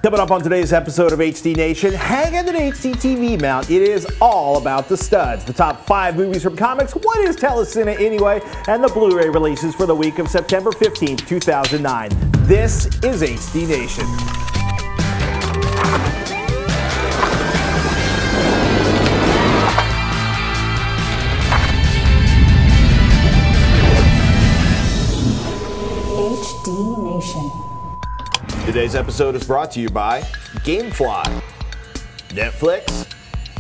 Coming up on today's episode of HD Nation, hang on an HDTV mount. It is all about the studs. The top 5 movies from comics, what is Telecine anyway, and the Blu-ray releases for the week of September 15th, 2009. This is HD Nation. HD Nation. Today's episode is brought to you by GameFly, Netflix,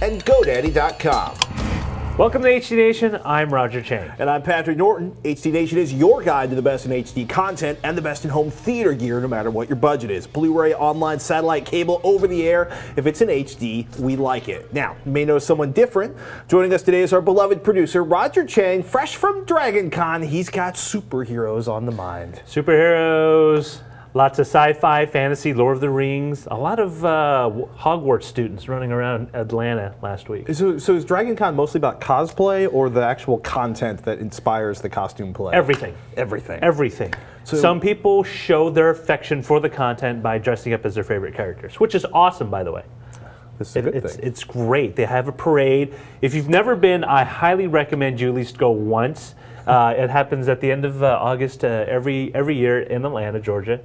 and GoDaddy.com. Welcome to HD Nation. I'm Roger Chang. And I'm Patrick Norton. HD Nation is your guide to the best in HD content and the best in home theater gear, no matter what your budget is. Blu-ray, online, satellite, cable, over the air. If it's in HD, we like it. Now, you may know someone different. Joining us today is our beloved producer, Roger Chang, fresh from Dragon Con. He's got superheroes on the mind. Superheroes. Lots of sci-fi, fantasy, Lord of the Rings. A lot of Hogwarts students running around Atlanta last week. So is Dragon Con mostly about cosplay or the actual content that inspires the costume play? Everything. Everything. Everything. So, some people show their affection for the content by dressing up as their favorite characters, which is awesome, by the way. This is a good thing. It's great. They have a parade. If you've never been, I highly recommend you at least go once. It happens at the end of August every year in Atlanta, Georgia.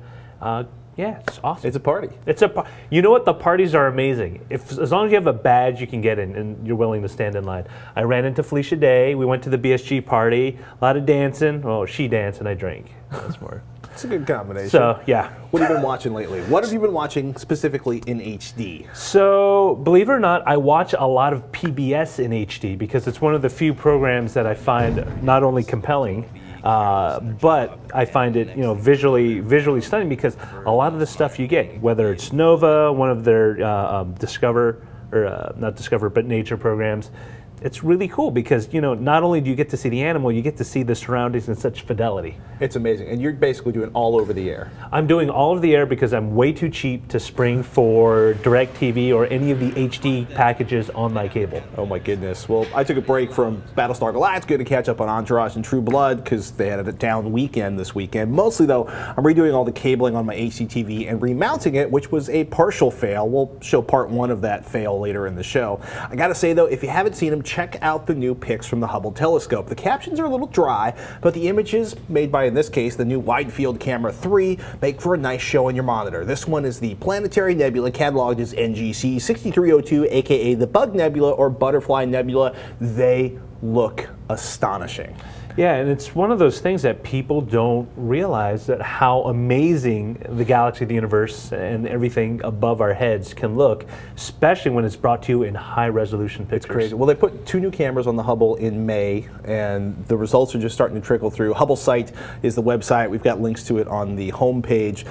Yeah, it's awesome. It's a party. You know what? The parties are amazing. As long as you have a badge, you can get in, and you're willing to stand in line. I ran into Felicia Day. We went to the BSG party. A lot of dancing. Well, she danced and I drank. That's more. It's a good combination. So yeah. What have you been watching lately? What have you been watching specifically in HD? So believe it or not, I watch a lot of PBS in HD because it's one of the few programs that I find not only compelling. But I find it, visually stunning because a lot of the stuff you get, whether it's Nova, one of their not Discover, but Nature programs, it's really cool because, not only do you get to see the animal, you get to see the surroundings in such fidelity. It's amazing. And you're basically doing all over the air. I'm doing all over the air because I'm way too cheap to spring for DirecTV or any of the HD packages on my cable. Oh my goodness. Well, I took a break from Battlestar Galactica to catch up on Entourage and True Blood because they had a down weekend this weekend. Mostly though, I'm redoing all the cabling on my HDTV and remounting it, which was a partial fail. We'll show part 1 of that fail later in the show. I gotta say though, if you haven't seen them, check out the new pics from the Hubble telescope. The captions are a little dry, but the images made by, in this case, the new Wide Field Camera 3 make for a nice show on your monitor. This one is the Planetary Nebula, cataloged as NGC 6302, aka the Bug Nebula or Butterfly Nebula. They look astonishing. Yeah, and it's one of those things that people don't realize that how amazing the galaxy, the universe, and everything above our heads can look, especially when it's brought to you in high-resolution pictures. It's crazy. Well, they put 2 new cameras on the Hubble in May, and the results are just starting to trickle through. Hubble site is the website. We've got links to it on the homepage.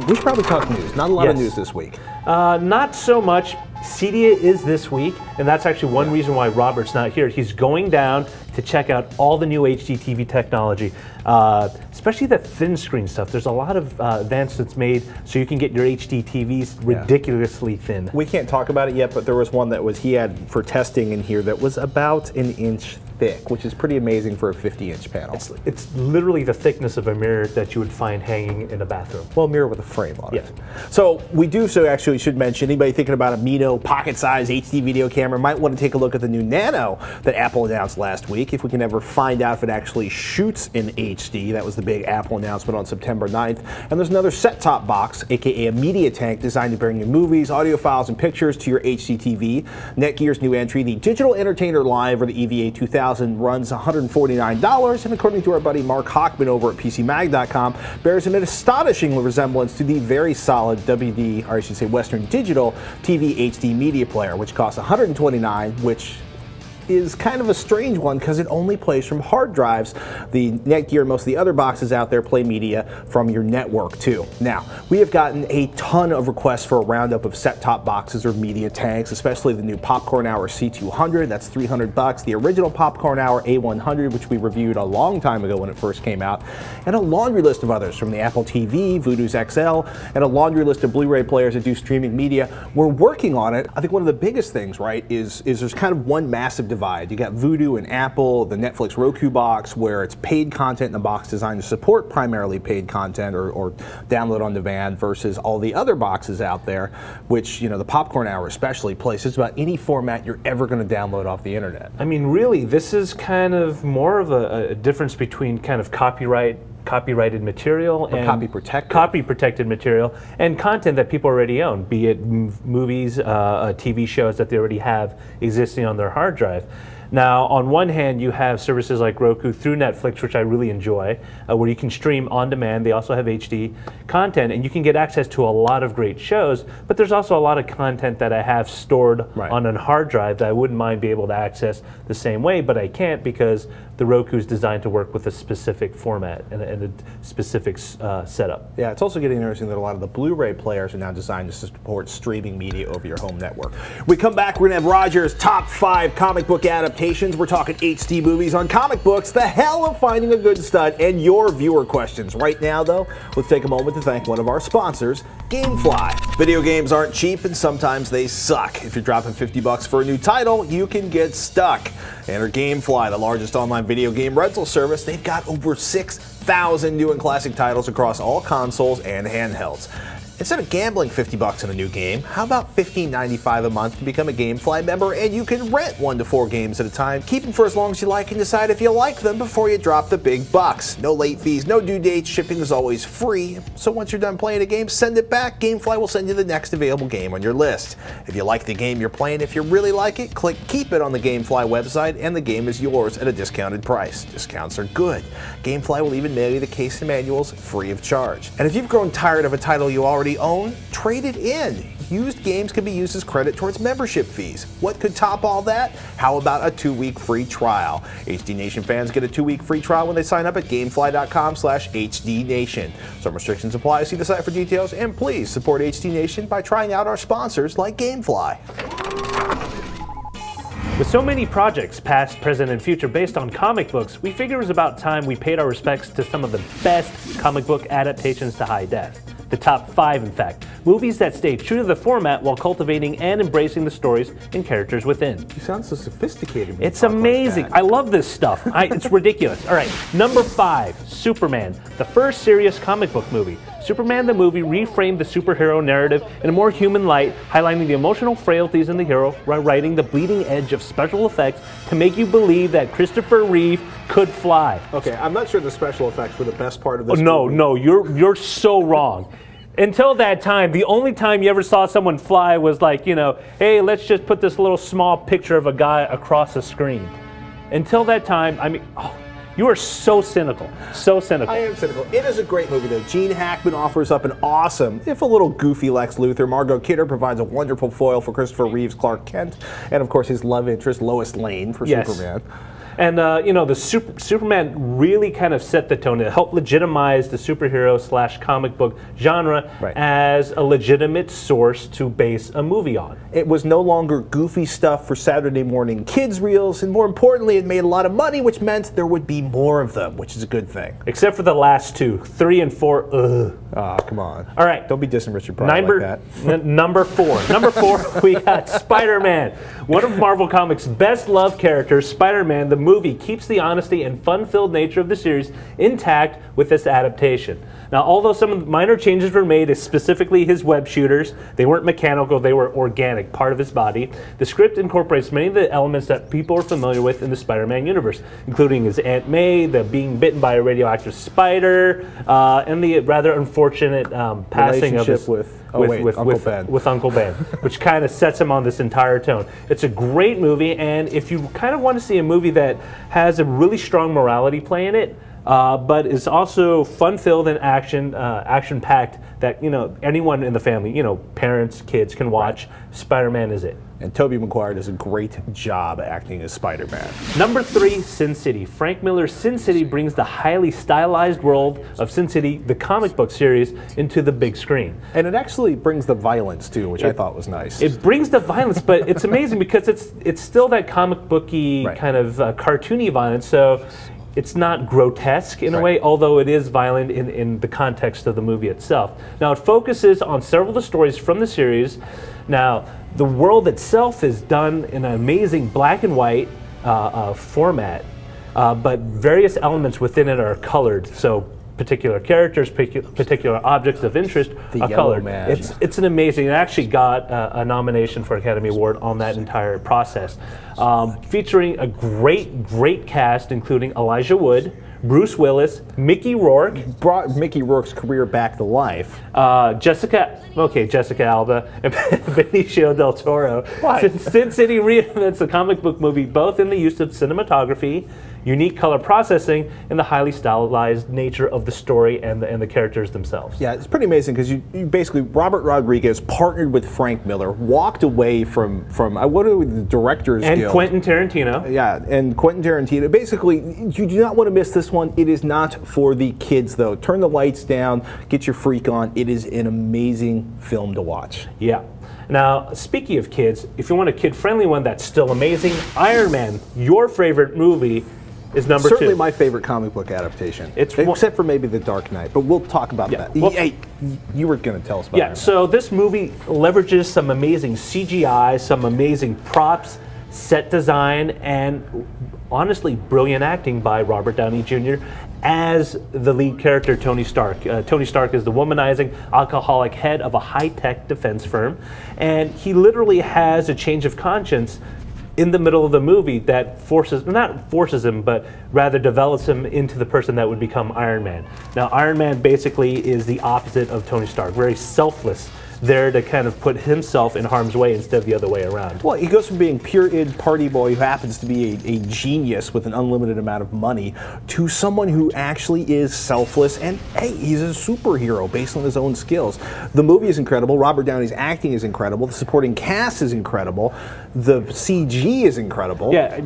We should probably talk news. Not a lot of news this week. Not so much. CEDIA is this week, and that's actually one reason why Robert's not here. He's going down to check out all the new HDTV technology, especially the thin screen stuff. There's a lot of advancements made so you can get your HDTVs ridiculously thin. We can't talk about it yet, but there was one that he had for testing in here that was about 1 inch thick, which is pretty amazing for a 50-inch panel. It's literally the thickness of a mirror that you would find hanging in a bathroom. Well, a mirror with a frame on it. So we actually should mention, anybody thinking about a Mino pocket-sized HD video camera might want to take a look at the new Nano that Apple announced last week. If we can ever find out if it actually shoots in HD, that was the big Apple announcement on September 9th. And there's another set-top box, aka a media tank, designed to bring you movies, audio files, and pictures to your HDTV. Netgear's new entry, the Digital Entertainer Live, or the EVA 2000, runs $149, and according to our buddy Mark Hochman over at PCMag.com, bears an astonishing resemblance to the very solid WD, or I should say Western Digital TV HD media player, which costs $129, which is kind of a strange one because it only plays from hard drives. The Netgear, most of the other boxes out there, play media from your network too. Now, we have gotten a ton of requests for a roundup of set-top boxes or media tanks, especially the new Popcorn Hour C200, that's $300, the original Popcorn Hour A100, which we reviewed a long time ago when it first came out, and a laundry list of others from the Apple TV, Vudu's XL, and a laundry list of Blu-ray players that do streaming media. We're working on it. I think one of the biggest things, right, is there's kind of one massive device divide. You got Vudu and Apple, the Netflix Roku box, where it's paid content in the box designed to support primarily paid content or download on demand, versus all the other boxes out there, which, you know, the Popcorn Hour especially plays just about any format you're ever going to download off the internet. I mean, really, this is kind of more of a difference between kind of copyrighted material and copy protected material and content that people already own, be it movies, TV shows that they already have existing on their hard drive. Now, on one hand, you have services like Roku through Netflix, which I really enjoy, where you can stream on demand. They also have HD content, and you can get access to a lot of great shows, but there's also a lot of content that I have stored on a hard drive that I wouldn't mind being able to access the same way, but I can't because the Roku is designed to work with a specific format and a specific setup. Yeah, it's also getting interesting that a lot of the Blu-ray players are now designed to support streaming media over your home network. We come back, we're going to have Roger's top 5 comic book adaptations. We're talking HD movies on comic books, the hell of finding a good stud, and your viewer questions. Right now, though, let's take a moment to thank one of our sponsors, GameFly. Video games aren't cheap, and sometimes they suck. If you're dropping $50 for a new title, you can get stuck. Enter GameFly, the largest online video game rental service. They've got over 6,000 new and classic titles across all consoles and handhelds. Instead of gambling $50 on a new game, how about $15.95 a month to become a GameFly member, and you can rent 1 to 4 games at a time, keep them for as long as you like, and decide if you like them before you drop the big bucks. No late fees, no due dates, shipping is always free. So once you're done playing a game, send it back. GameFly will send you the next available game on your list. If you like the game you're playing, if you really like it, click Keep It on the GameFly website, and the game is yours at a discounted price. Discounts are good. GameFly will even mail you the case and manuals free of charge. And if you've grown tired of a title you already own, trade it in. Used games can be used as credit towards membership fees. What could top all that? How about a 2-week free trial? HD Nation fans get a 2-week free trial when they sign up at gamefly.com/HDNation. Some restrictions apply. See the site for details, and please support HD Nation by trying out our sponsors like GameFly. With so many projects, past, present, and future, based on comic books, we figure it was about time we paid our respects to some of the best comic book adaptations to high def. The top 5, in fact. Movies that stay true to the format while cultivating and embracing the stories and characters within. You sound so sophisticated. It's amazing. I love this stuff. It's ridiculous. All right, number 5, Superman, the first serious comic book movie. Superman the movie reframed the superhero narrative in a more human light, highlighting the emotional frailties in the hero while writing the bleeding edge of special effects to make you believe that Christopher Reeve could fly. Okay, I'm not sure the special effects were the best part of this movie. No, you're so wrong. Until that time, the only time you ever saw someone fly was like, you know, hey, let's just put this little small picture of a guy across a screen. Until that time, I mean, you are so cynical, so cynical. I am cynical. It is a great movie, though. Gene Hackman offers up an awesome, if a little goofy, Lex Luthor. Margot Kidder provides a wonderful foil for Christopher Reeve's Clark Kent, and of course his love interest, Lois Lane, for Superman. And, you know, the Superman really kind of set the tone. It helped legitimize the superhero / comic book genre as a legitimate source to base a movie on. It was no longer goofy stuff for Saturday morning kids' reels, and more importantly, it made a lot of money, which meant there would be more of them, which is a good thing. Except for the last 2. 3 and 4, ugh. Ah, come on. All right. Don't be dissing Richard Pryor like that. Number 4. Number 4, we got Spider-Man. One of Marvel Comics' best-loved characters, Spider-Man, the movie keeps the honesty and fun-filled nature of the series intact with this adaptation. Now, although some minor changes were made, specifically his web shooters, they weren't mechanical, they were organic, part of his body, the script incorporates many of the elements that people are familiar with in the Spider-Man universe, including his Aunt May, the being bitten by a radioactive spider, and the rather unfortunate passing of his... with Uncle Ben, which kind of sets him on this entire tone. It's a great movie, and if you kind of want to see a movie that has a really strong morality play in it, but is also fun-filled and action-packed, that, you know, anyone in the family, you know, parents, kids can watch. Spider-Man is it. And Tobey Maguire does a great job acting as Spider-Man. Number 3, Sin City. Frank Miller's Sin City brings the highly stylized world of Sin City, the comic book series, into the big screen. And it actually brings the violence, too, which I thought was nice. It brings the violence, but it's amazing because it's still that comic booky kind of cartoony violence, so it's not grotesque in a way, although it is violent in the context of the movie itself. Now, it focuses on several of the stories from the series. Now, the world itself is done in an amazing black and white, format, but various elements within it are colored. So particular characters, particular objects of interest are colored. It's an amazing. It actually got a nomination for Academy Award on that entire process, featuring a great cast, including Elijah Wood, Bruce Willis, Mickey Rourke. Brought Mickey Rourke's career back to life. Jessica Alba, and Benicio del Toro. Sin City reinvents the comic book movie both in the use of cinematography, unique color processing, and the highly stylized nature of the story and the characters themselves. Yeah, it's pretty amazing because you basically, Robert Rodriguez partnered with Frank Miller, walked away from what are the Directors and Guild. Quentin Tarantino. Yeah, and Quentin Tarantino. Basically, you do not want to miss this one. It is not for the kids, though. Turn the lights down, get your freak on. It is an amazing film to watch. Yeah. Now, speaking of kids, if you want a kid-friendly one that's still amazing, Iron Man, your favorite movie, is number 2. Certainly my favorite comic book adaptation, except for maybe The Dark Knight, but we'll talk about that. Well, hey, you were going to tell us about it. So this movie leverages some amazing CGI, some amazing props, set design, and honestly brilliant acting by Robert Downey Jr. as the lead character, Tony Stark. Tony Stark is the womanizing, alcoholic head of a high-tech defense firm, and he literally has a change of conscience in the middle of the movie that not forces him, but rather develops him into the person that would become Iron Man. Now, Iron Man basically is the opposite of Tony Stark, very selfless, there to kind of put himself in harm's way instead of the other way around. Well, he goes from being pure-id party boy who happens to be a genius with an unlimited amount of money to someone who actually is selfless, and hey, he's a superhero based on his own skills. The movie is incredible. Robert Downey's acting is incredible. The supporting cast is incredible. The CG is incredible. Yeah,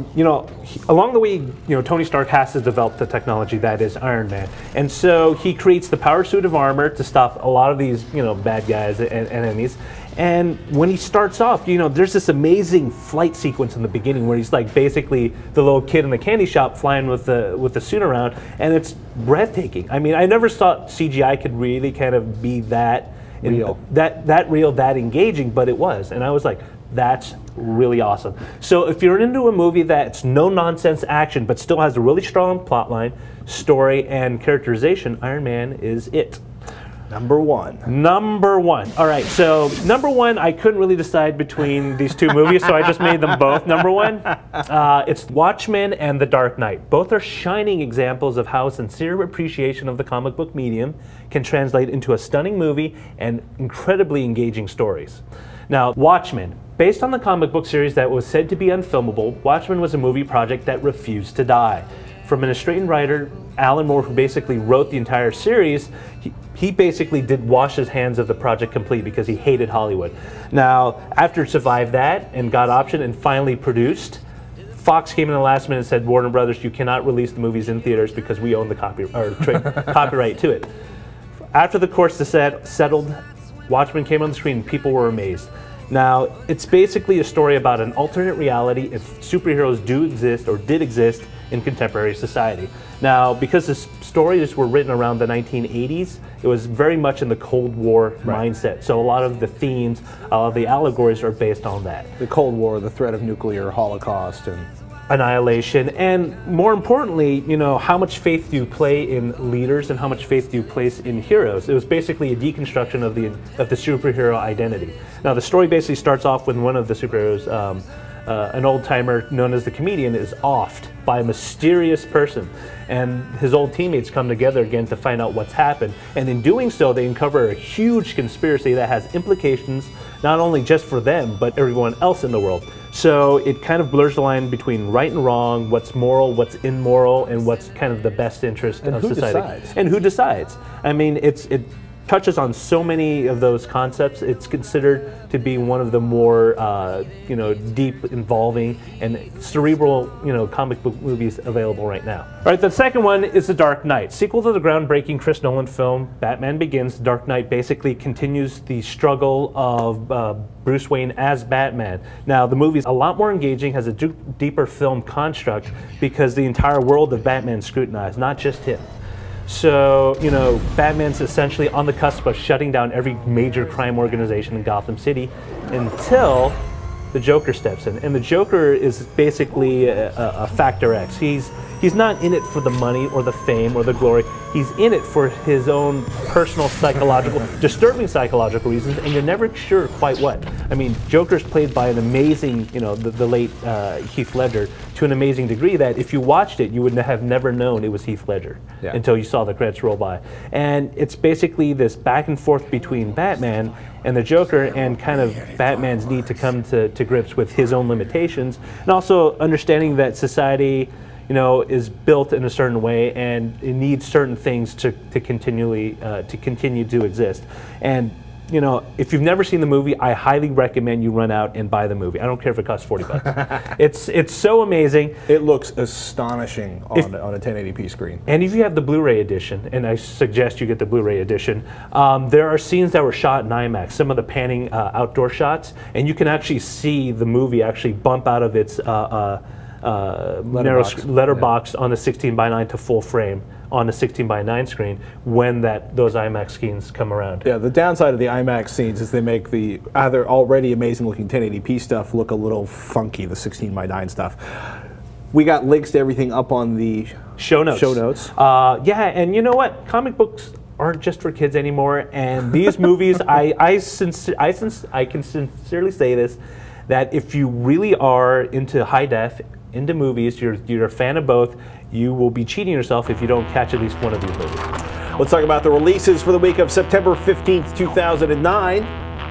along the way, Tony Stark has to develop the technology that is Iron Man, and so he creates the power suit of armor to stop a lot of these, bad guys and enemies. And when he starts off, there's this amazing flight sequence in the beginning where he's like basically the little kid in the candy shop flying with the suit around, and it's breathtaking. I mean, I never thought CGI could really kind of be that real, that engaging, but it was, and I was like, that's really awesome. So if you're into a movie that's no nonsense action but still has a really strong plot line, story, and characterization, Iron Man is it. Number one. All right, so number 1, I couldn't really decide between these two movies, so I just made them both number 1. It's Watchmen and The Dark Knight. Both are shining examples of how sincere appreciation of the comic book medium can translate into a stunning movie and incredibly engaging stories. Now, Watchmen. Based on the comic book series that was said to be unfilmable, Watchmen was a movie project that refused to die. From an estranged writer, Alan Moore, who basically wrote the entire series, he basically did wash his hands of the project complete because he hated Hollywood. Now, after it survived that and got optioned and finally produced, Fox came in the last minute and said, Warner Brothers, you cannot release the movies in theaters because we own the copyright to it. After the courts settled, Watchmen came on the screen and people were amazed. Now, it's basically a story about an alternate reality if superheroes do exist or did exist in contemporary society. Now, because the stories were written around the 1980s, it was very much in the Cold War mindset. So a lot of the themes, the allegories are based on that. The Cold War, the threat of nuclear holocaust, and annihilation, and more importantly, how much faith do you play in leaders and how much faith do you place in heroes? It was basically a deconstruction of the superhero identity. Now, the story basically starts off when one of the superheroes, an old-timer known as the Comedian, is offed by a mysterious person, and his old teammates come together again to find out what's happened, and in doing so they uncover a huge conspiracy that has implications not only just for them but everyone else in the world. So it kind of blurs the line between right and wrong, what's moral, what's immoral, and what's kind of the best interest of society. And who decides? I mean, it touches on so many of those concepts. It's considered to be one of the more deep, involving, and cerebral comic book movies available right now. All right, the second one is The Dark Knight. Sequel to the groundbreaking Chris Nolan film Batman Begins, The Dark Knight basically continues the struggle of Bruce Wayne as Batman. Now, the movie is a lot more engaging, has a deeper film construct because the entire world of Batman is scrutinized, not just him. So, Batman's essentially on the cusp of shutting down every major crime organization in Gotham City until the Joker steps in, and the Joker is basically a Factor X. He's not in it for the money or the fame or the glory. He's in it for his own personal disturbing psychological reasons, and you're never sure quite what. I mean, Joker's played by an amazing, you know, the late Heath Ledger, to an amazing degree that if you watched it, you would have never known it was Heath Ledger until you saw the credits roll by. And it's basically this back and forth between Batman and the Joker, and kind of Batman's need to come to grips with his own limitations, and also understanding that society, you know, is built in a certain way, and it needs certain things to continue to exist. And you know, if you've never seen the movie, I highly recommend you run out and buy the movie. I don't care if it costs $40. It's so amazing. It looks astonishing on a 1080p screen. And if you have the Blu-ray edition, and I suggest you get the Blu-ray edition, there are scenes that were shot in IMAX, some of the panning outdoor shots, and you can actually see the movie actually bump out of its letterbox on the 16:9 to full frame on the 16:9 screen when those IMAX scenes come around. Yeah, the downside of the IMAX scenes is they make the either already amazing looking 1080p stuff look a little funky, the 16:9 stuff. We got links to everything up on the show notes. Yeah, and you know what? Comic books aren't just for kids anymore, and these movies, I can sincerely say this, that if you really are into high def, into movies, you're a fan of both, you will be cheating yourself if you don't catch at least one of these movies. Let's talk about the releases for the week of September 15th, 2009.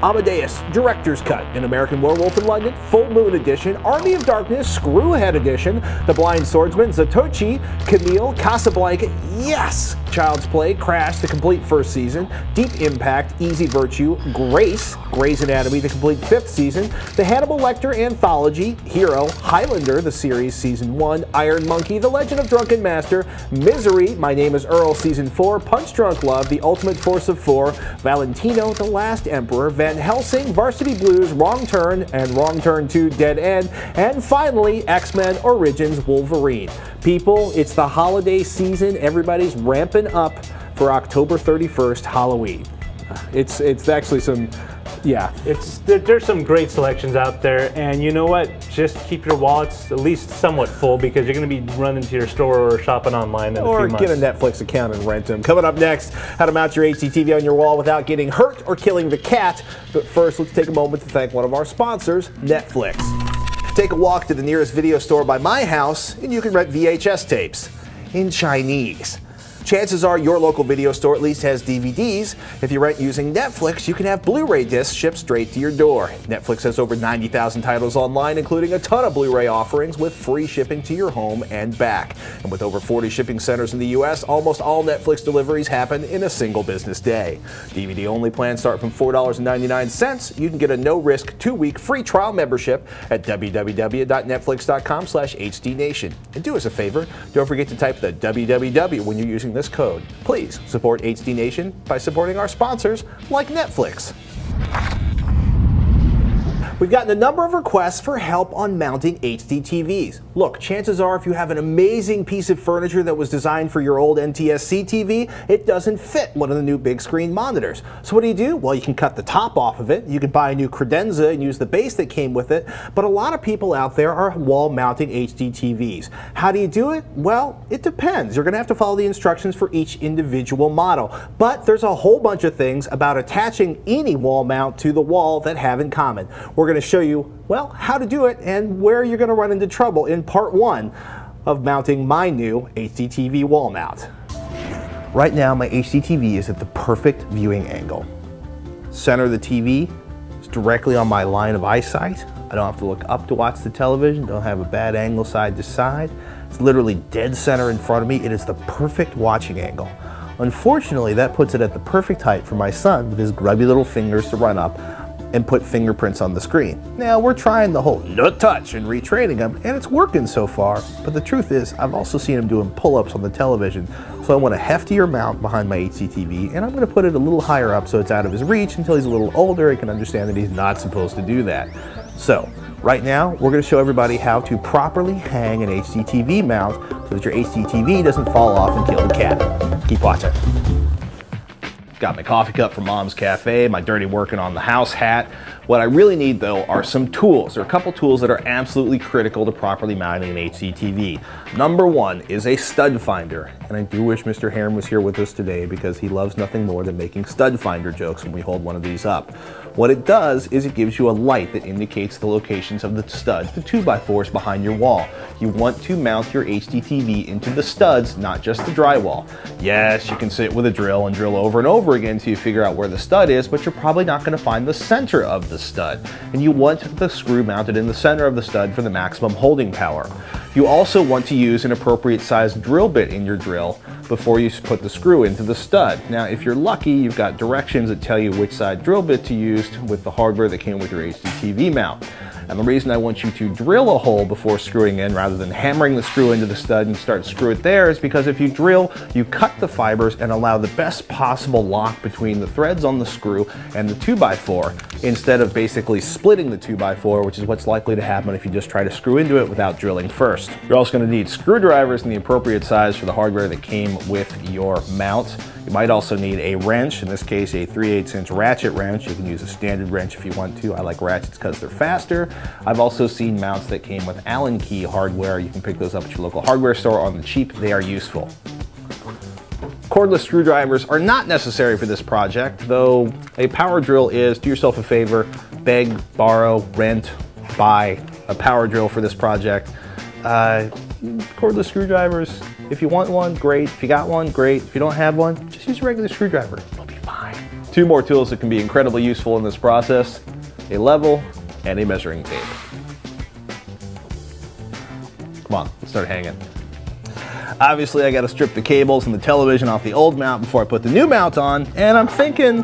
Amadeus, Director's Cut, An American Werewolf in London, Full Moon Edition, Army of Darkness, Screwhead Edition, The Blind Swordsman, Zatoichi, Camille, Casablanca, yes! Child's Play, Crash, the complete first season, Deep Impact, Easy Virtue, Grace, Grey's Anatomy, the complete fifth season, The Hannibal Lecter Anthology, Hero, Highlander, the series, season 1, Iron Monkey, The Legend of Drunken Master, Misery, My Name is Earl, season 4, Punch Drunk Love, The Ultimate Force of 4, Valentino, The Last Emperor, Van Helsing, Varsity Blues, Wrong Turn, and Wrong Turn 2, Dead End, and finally, X-Men Origins Wolverine. People, it's the holiday season. Everybody's ramping up for October 31st, Halloween. It's actually some, yeah. There's some great selections out there, and you know what? Just keep your wallets at least somewhat full, because you're going to be running to your store or shopping online in a few months. Or get a Netflix account and rent them. Coming up next, how to mount your HDTV on your wall without getting hurt or killing the cat. But first, let's take a moment to thank one of our sponsors, Netflix. Take a walk to the nearest video store by my house, and you can rent VHS tapes in Chinese. Chances are your local video store at least has DVDs. If you rent using Netflix, you can have Blu-ray discs shipped straight to your door. Netflix has over 90,000 titles online, including a ton of Blu-ray offerings with free shipping to your home and back. And with over 40 shipping centers in the U.S., almost all Netflix deliveries happen in a single business day. DVD-only plans start from $4.99. You can get a no-risk 2-week free trial membership at www.netflix.com/HDNation. And do us a favor, don't forget to type the www when you're using this code. Please support HD Nation by supporting our sponsors like Netflix. We've gotten a number of requests for help on mounting HDTVs. Look, chances are if you have an amazing piece of furniture that was designed for your old NTSC TV, it doesn't fit one of the new big screen monitors. So what do? Well, you can cut the top off of it, you can buy a new credenza and use the base that came with it, but a lot of people out there are wall mounting HDTVs. How do you do it? Well, it depends. You're going to have to follow the instructions for each individual model. But there's a whole bunch of things about attaching any wall mount to the wall that have in common. We're going to show you, well, how to do it and where you're going to run into trouble in part 1 of mounting my new HDTV wall mount. Right now, my HDTV is at the perfect viewing angle. Center of the TV is directly on my line of eyesight. I don't have to look up to watch the television, don't have a bad angle side to side. It's literally dead center in front of me. It is the perfect watching angle. Unfortunately, that puts it at the perfect height for my son with his grubby little fingers to run up and put fingerprints on the screen. Now, we're trying the whole no touch and retraining him, and it's working so far, but the truth is, I've also seen him doing pull-ups on the television, so I want a heftier mount behind my HDTV, and I'm going to put it a little higher up so it's out of his reach until he's a little older and can understand that he's not supposed to do that. So, right now, we're going to show everybody how to properly hang an HDTV mount so that your HDTV doesn't fall off and kill the cat. Keep watching. got my coffee cup from Mom's Cafe, my dirty working on the house hat. What I really need though are some tools. There are a couple tools that are absolutely critical to properly mounting an HDTV. Number one is a stud finder. And I do wish Mr. Herron was here with us today because he loves nothing more than making stud finder jokes when we hold one of these up. What it does is it gives you a light that indicates the locations of the studs, the 2x4s behind your wall. You want to mount your HDTV into the studs, not just the drywall. Yes, you can sit with a drill and drill over and over again until you figure out where the stud is, but you're probably not going to find the center of the stud. And you want the screw mounted in the center of the stud for the maximum holding power. You also want to use an appropriate sized drill bit in your drill before you put the screw into the stud. Now, if you're lucky, you've got directions that tell you which side drill bit to use with the hardware that came with your HDTV mount. And the reason I want you to drill a hole before screwing in rather than hammering the screw into the stud and start screw it there is because if you drill, you cut the fibers and allow the best possible lock between the threads on the screw and the 2x4 instead of basically splitting the 2x4, which is what's likely to happen if you just try to screw into it without drilling first. You're also going to need screwdrivers in the appropriate size for the hardware that came with your mount. You might also need a wrench, in this case a 3/8" ratchet wrench. You can use a standard wrench if you want to. I like ratchets because they're faster. I've also seen mounts that came with Allen key hardware. You can pick those up at your local hardware store on the cheap. They are useful. Cordless screwdrivers are not necessary for this project, though a power drill is. Do yourself a favor, beg, borrow, rent, buy a power drill for this project. Cordless screwdrivers, if you want one, great. If you got one, great. If you don't have one, just use a regular screwdriver. It'll be fine. Two more tools that can be incredibly useful in this process: a level and a measuring tape. Come on, let's start hanging. Obviously, I got to strip the cables and the television off the old mount before I put the new mount on, and I'm thinking,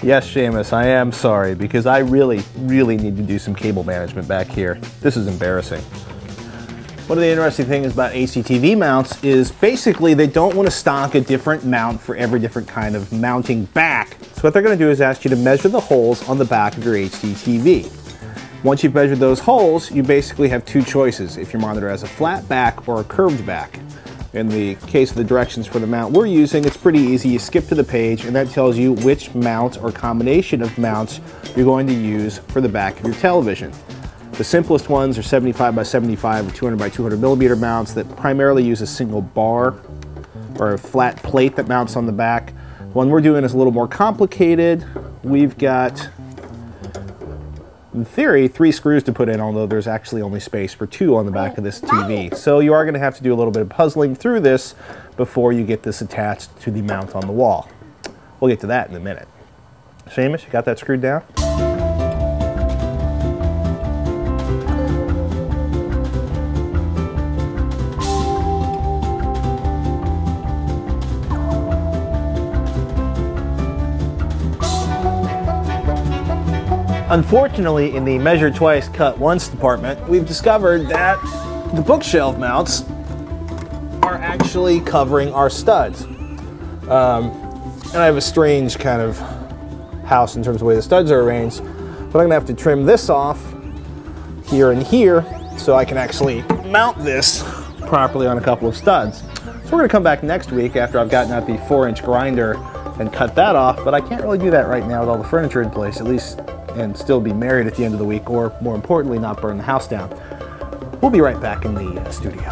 yes, Seamus, I am sorry, because I really need to do some cable management back here. This is embarrassing. One of the interesting things about HDTV mounts is basically they don't want to stock a different mount for every different kind of mounting back. So what they're going to do is ask you to measure the holes on the back of your HDTV. Once you've measured those holes, you basically have two choices if your monitor has a flat back or a curved back. In the case of the directions for the mount we're using, it's pretty easy. You skip to the page and that tells you which mount or combination of mounts you're going to use for the back of your television. The simplest ones are 75 by 75 or 200 by 200 millimeter mounts that primarily use a single bar or a flat plate that mounts on the back. The one we're doing is a little more complicated. We've got, in theory, 3 screws to put in, although there's actually only space for 2 on the back of this TV. So you are going to have to do a little bit of puzzling through this before you get this attached to the mount on the wall. We'll get to that in a minute. Seamus, you got that screwed down? Unfortunately, in the measure twice, cut once department, we've discovered that the bookshelf mounts are actually covering our studs. And I have a strange kind of house in terms of the way the studs are arranged, but I'm gonna have to trim this off here and here so I can actually mount this properly on a couple of studs. So we're gonna come back next week after I've gotten out the 4-inch grinder and cut that off, but I can't really do that right now with all the furniture in place, at least, and still be married at the end of the week, or more importantly, not burn the house down. We'll be right back in the studio.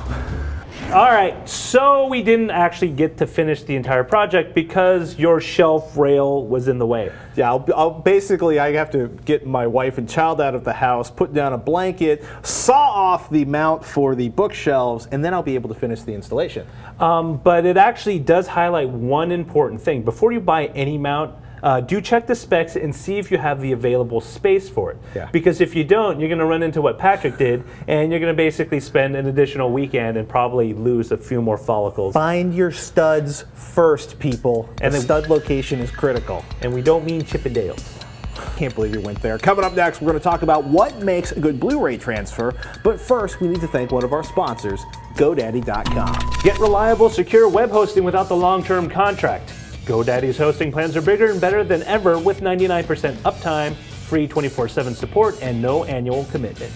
All right, so we didn't actually get to finish the entire project because your shelf rail was in the way. Yeah, basically I have to get my wife and child out of the house, put down a blanket, saw off the mount for the bookshelves, and then I'll be able to finish the installation. But it actually does highlight one important thing. Before you buy any mount, do check the specs and see if you have the available space for it. Yeah. Because if you don't, you're going to run into what Patrick did, and you're going to basically spend an additional weekend and probably lose a few more follicles. Find your studs first, people. And the stud location is critical. And we don't mean Chippendales. Can't believe you went there. Coming up next, we're going to talk about what makes a good Blu-ray transfer. But first, we need to thank one of our sponsors, GoDaddy.com. Get reliable, secure web hosting without the long-term contract. GoDaddy's hosting plans are bigger and better than ever with 99% uptime, free 24/7 support, and no annual commitment.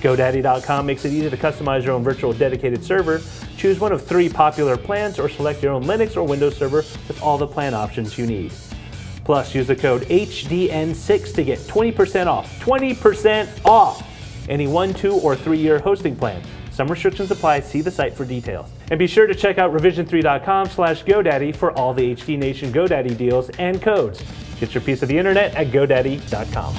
GoDaddy.com makes it easy to customize your own virtual dedicated server. Choose one of 3 popular plans or select your own Linux or Windows server with all the plan options you need. Plus, use the code HDN6 to get 20% off. 20% off! Any 1, 2, or 3-year hosting plan. Some restrictions apply. See the site for details. And be sure to check out revision3.com/GoDaddy for all the HD Nation GoDaddy deals and codes. Get your piece of the internet at GoDaddy.com.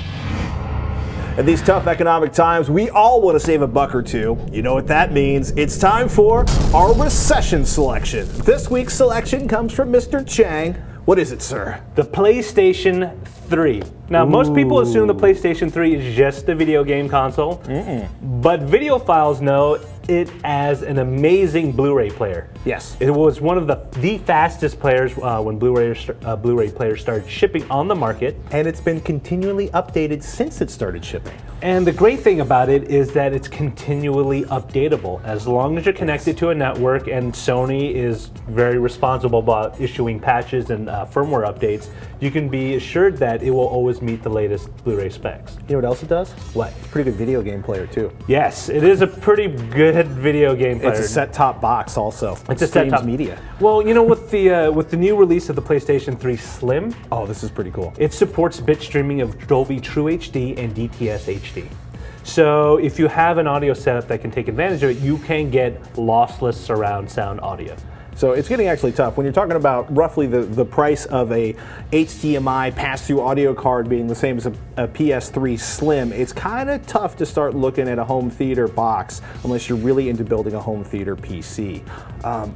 In these tough economic times, we all want to save a buck or two. You know what that means. It's time for our recession selection. This week's selection comes from Mr. Chang. What is it, sir? The PlayStation 3. Now, most people assume the PlayStation 3 is just a video game console, but videophiles know it as an amazing Blu-ray player. Yes. It was one of the fastest players when Blu-ray players started shipping on the market. And it's been continually updated since it started shipping. And the great thing about it is that it's continually updatable. As long as you're connected to a network, and Sony is very responsible about issuing patches and firmware updates, you can be assured that it will always meet the latest Blu-ray specs. You know what else it does? What? It's a pretty good video game player, too. Yes, it is a pretty good video game player. It's a set-top box also. It's a set-top media. Well, you know, with the new release of the PlayStation 3 Slim, oh, this is pretty cool. It supports bit streaming of Dolby True HD and DTS HD. So if you have an audio setup that can take advantage of it, you can get lossless surround sound audio. So it's getting actually tough. When you're talking about roughly the price of a HDMI pass-through audio card being the same as a PS3 Slim, it's kind of tough to start looking at a home theater box unless you're really into building a home theater PC.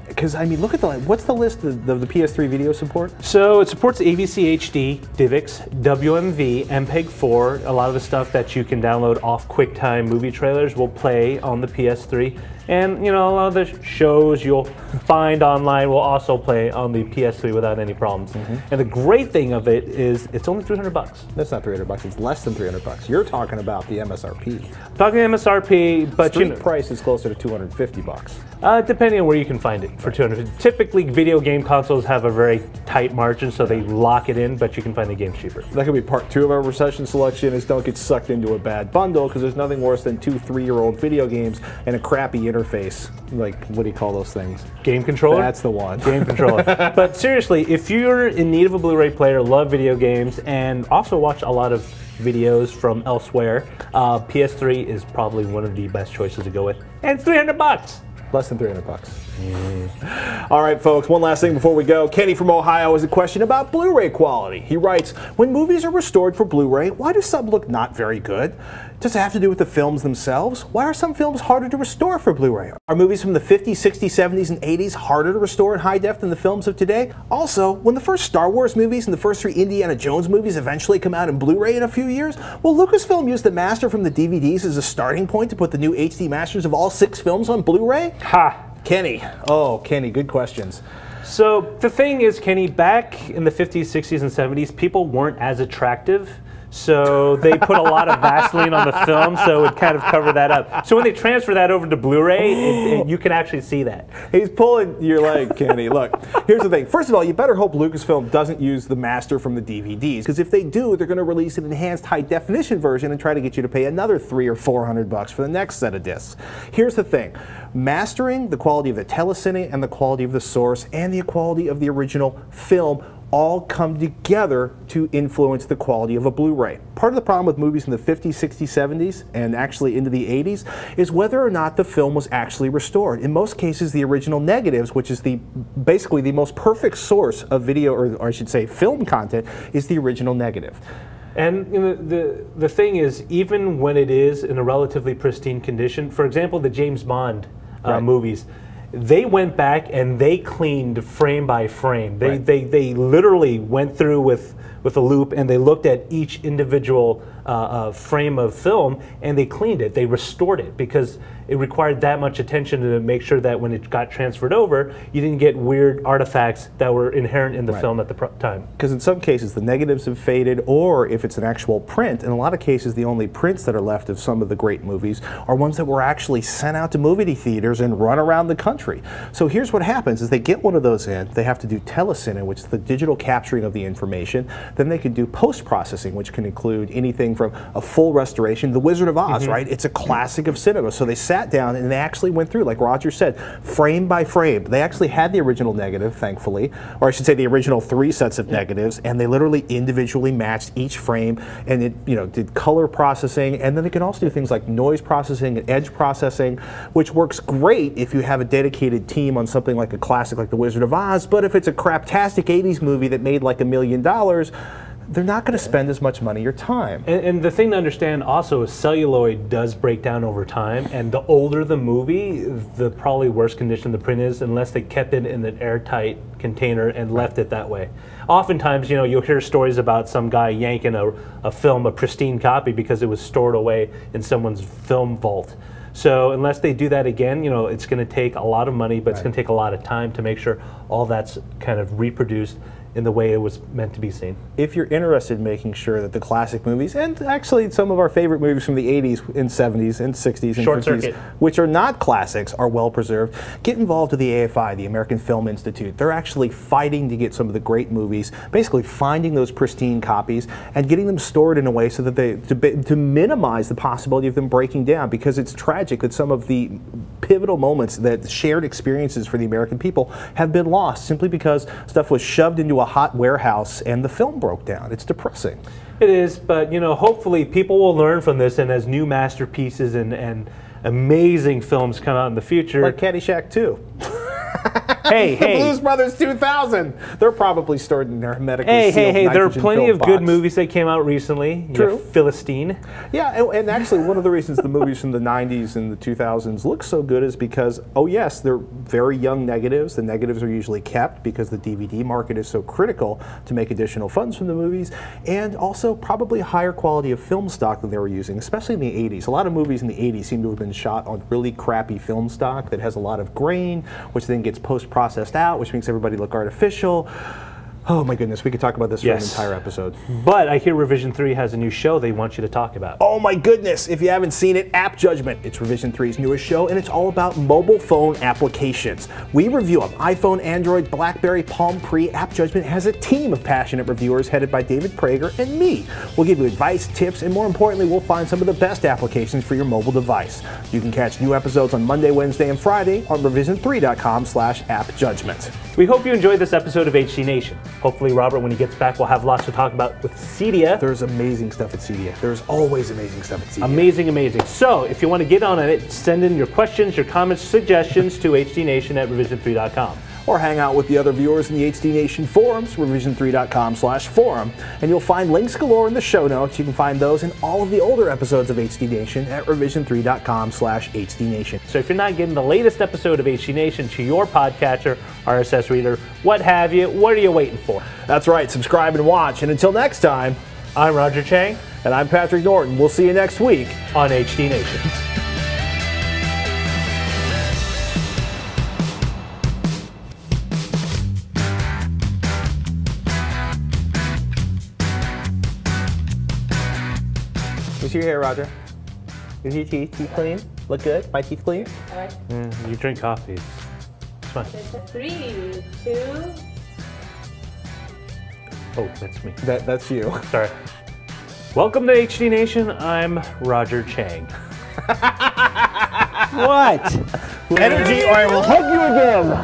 Because, I mean, look at what's the list of the PS3 video support? So it supports AVC HD, DivX, WMV, MPEG-4. A lot of the stuff that you can download off QuickTime movie trailers will play on the PS3. And, you know, a lot of the shows you'll find online will also play on the PS3 without any problems. And the great thing of it is it's only $300. That's not $300. It's less than $300. You're talking about the MSRP. Talking MSRP, but Street price is closer to $250. Depending on where you can find it for $250. Typically, video game consoles have a very tight margin, so they lock it in, but you can find the games cheaper. That could be part 2 of our recession selection, is don't get sucked into a bad bundle, because there's nothing worse than 2 3-year-old video games and a crappy interface. Like, what do you call those things? Game controller? That's the one. Game controller. But seriously, if you're in need of a Blu-ray player, love video games, and also watch a lot of videos from elsewhere, PS3 is probably one of the best choices to go with. And $300. Less than $300. All right, folks, one last thing before we go. Kenny from Ohio has a question about Blu-ray quality. He writes, when movies are restored for Blu-ray, why do some look not very good? Does it have to do with the films themselves? Why are some films harder to restore for Blu-ray? Are movies from the 50s, 60s, 70s, and 80s harder to restore in high def than the films of today? Also, when the first Star Wars movies and the first 3 Indiana Jones movies eventually come out in Blu-ray in a few years, will Lucasfilm use the master from the DVDs as a starting point to put the new HD masters of all 6 films on Blu-ray? Ha! Kenny. Oh, Kenny, good questions. So the thing is, Kenny, back in the 50s, 60s, and 70s, people weren't as attractive. So they put a lot of Vaseline on the film, so it would kind of cover that up. So when they transfer that over to Blu-ray, you can actually see that. He's pulling your leg, Kenny. Look, here's the thing. First of all, you better hope Lucasfilm doesn't use the master from the DVDs, because if they do, they're going to release an enhanced high-definition version and try to get you to pay another $300 or $400 for the next set of discs. Here's the thing. Mastering the quality of the telecine and the quality of the source and the quality of the original film all come together to influence the quality of a Blu-ray. Part of the problem with movies in the 50s, 60s, 70s, and actually into the 80s is whether or not the film was actually restored. In most cases, the original negatives, which is basically the most perfect source of video, or I should say film content, is the original negative. And you know, the thing is, even when it is in a relatively pristine condition, for example, the James Bond movies, they went back and they cleaned frame by frame. They literally went through with a loop and they looked at each individual frame of film and they cleaned it. They restored it because it required that much attention to make sure that when it got transferred over, you didn't get weird artifacts that were inherent in the film at the time. Because in some cases the negatives have faded, or if it's an actual print, in a lot of cases the only prints that are left of some of the great movies are ones that were actually sent out to movie theaters and run around the country country. So here's what happens is they get one of those in, they have to do Telecine, which is the digital capturing of the information. Then they can do post-processing, which can include anything from a full restoration. The Wizard of Oz, right? It's a classic of cinema. So they sat down and they actually went through, like Roger said, frame by frame. They actually had the original negative, thankfully, or I should say the original 3 sets of negatives, and they literally individually matched each frame, and it, you know, did color processing, and then they can also do things like noise processing and edge processing, which works great if you have a dedicated team on something like a classic like The Wizard of Oz. But if it's a craptastic 80s movie that made like $1 million, they're not going to spend as much money or time. And the thing to understand also is celluloid does break down over time, and the older the movie, the probably worse condition the print is, unless they kept it in an airtight container and left it that way. Oftentimes, you know, you'll hear stories about some guy yanking a film, a pristine copy, because it was stored away in someone's film vault. So unless they do that again, you know, it's going to take a lot of money, but it's going to take a lot of time to make sure all that's kind of reproduced in the way it was meant to be seen. If you're interested in making sure that the classic movies, and actually some of our favorite movies from the 80s and 70s and 60s and 50s, which are not classics, are well preserved, get involved with the AFI, the American Film Institute. They're actually fighting to get some of the great movies, basically finding those pristine copies and getting them stored in a way so that they, to minimize the possibility of them breaking down, because it's tragic that some of the pivotal moments, that shared experiences for the American people, have been lost simply because stuff was shoved into a hot warehouse and the film broke down. It's depressing. It is, but you know, hopefully people will learn from this, and as new masterpieces and amazing films come out in the future. Like Caddyshack 2. Hey, the Blues Brothers 2000. They're probably stored in their hermetically sealed there are plenty of box. good movies that came out recently. True. Philistine. Yeah, and actually one of the reasons the movies from the 90s and the 2000s look so good is because, oh yes, they're very young negatives. The negatives are usually kept because the DVD market is so critical to make additional funds from the movies, and also probably a higher quality of film stock than they were using, especially in the 80s. A lot of movies in the 80s seem to have been shot on really crappy film stock that has a lot of grain, which then gets post-processed out, which makes everybody look artificial. Oh my goodness, we could talk about this for an entire episode. But I hear Revision 3 has a new show they want you to talk about. Oh my goodness, if you haven't seen it, App Judgment. It's Revision 3's newest show, and it's all about mobile phone applications. We review them: iPhone, Android, BlackBerry, Palm Pre. App Judgment has a team of passionate reviewers headed by David Prager and me. We'll give you advice, tips, and more importantly, we'll find some of the best applications for your mobile device. You can catch new episodes on Monday, Wednesday, and Friday on revision3.com/appjudgment. We hope you enjoyed this episode of HD Nation. Hopefully, Robert, when he gets back, will have lots to talk about with Cydia. There's amazing stuff at Cydia. There's always amazing stuff at Cydia. Amazing, amazing. So, if you want to get on it, send in your questions, your comments, suggestions to hdnation@revision3.com. Or hang out with the other viewers in the HD Nation forums, revision3.com/forum. And you'll find links galore in the show notes. You can find those in all of the older episodes of HD Nation at revision3.com/HDNation. So if you're not getting the latest episode of HD Nation to your podcatcher, RSS reader, what have you, what are you waiting for? That's right, subscribe and watch. And until next time, I'm Roger Chang. And I'm Patrick Norton. We'll see you next week on HD Nation. What's your hair, Roger? Is your teeth clean? Look good? My teeth clean? All right. You drink coffee. It's fine. 3, 2. Oh, that's me. That's you. Sorry. Welcome to HD Nation. I'm Roger Chang. What? Energy or I will hug you again.